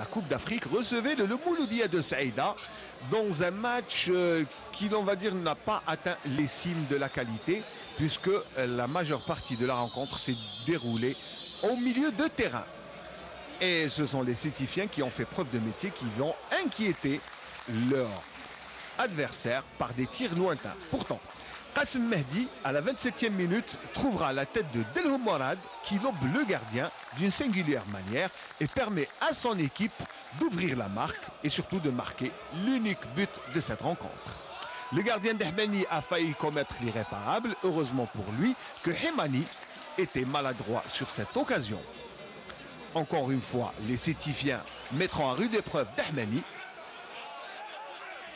la Coupe d'Afrique, recevait le Mouloudia de Saïda dans un match qui, on va dire, n'a pas atteint les cimes de la qualité, puisque la majeure partie de la rencontre s'est déroulée au milieu de terrain. Et ce sont les Sétifiens qui ont fait preuve de métier, qui vont inquiéter leur adversaire par des tirs lointains. Pourtant, Qassem Mehdi, à la 27e minute, trouvera la tête de Delhom Morad qui lobe le gardien d'une singulière manière et permet à son équipe d'ouvrir la marque et surtout de marquer l'unique but de cette rencontre. Le gardien d'Ahmani a failli commettre l'irréparable, heureusement pour lui que Hemani était maladroit sur cette occasion. Encore une fois, les Sétifiens mettront à rude épreuve d'Ahmani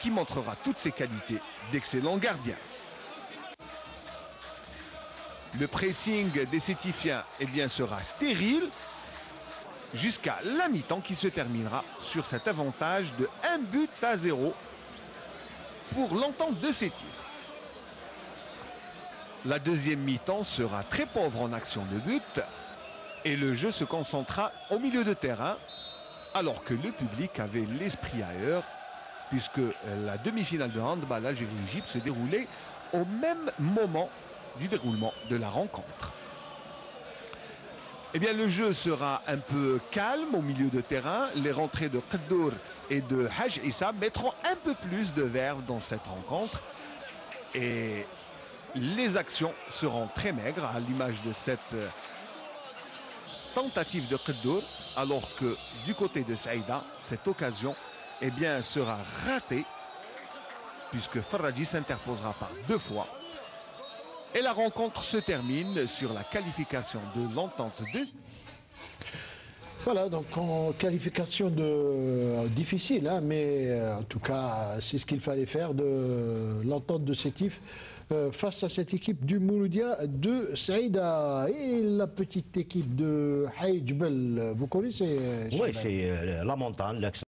qui montrera toutes ses qualités d'excellent gardien. Le pressing des Sétifiens sera stérile jusqu'à la mi-temps qui se terminera sur cet avantage de 1-0 pour l'entente de Sétif. La deuxième mi-temps sera très pauvre en action de but et le jeu se concentra au milieu de terrain alors que le public avait l'esprit ailleurs puisque la demi-finale de handball Algérie-Égypte se déroulait au même moment du déroulement de la rencontre. Eh bien, le jeu sera un peu calme au milieu de terrain. Les rentrées de Qaddour et de Haj Issa mettront un peu plus de verve dans cette rencontre. Et les actions seront très maigres à l'image de cette tentative de Qaddour, alors que du côté de Saïda, cette occasion sera ratée puisque Farraji s'interposera par 2 fois. Et la rencontre se termine sur la qualification de l'entente de... Voilà, donc en qualification difficile, hein, mais en tout cas, c'est ce qu'il fallait faire de l'entente de Sétif face à cette équipe du Mouloudia de Saïda. Et la petite équipe de Haïdjbel, vous connaissez? Oui, c'est la montagne,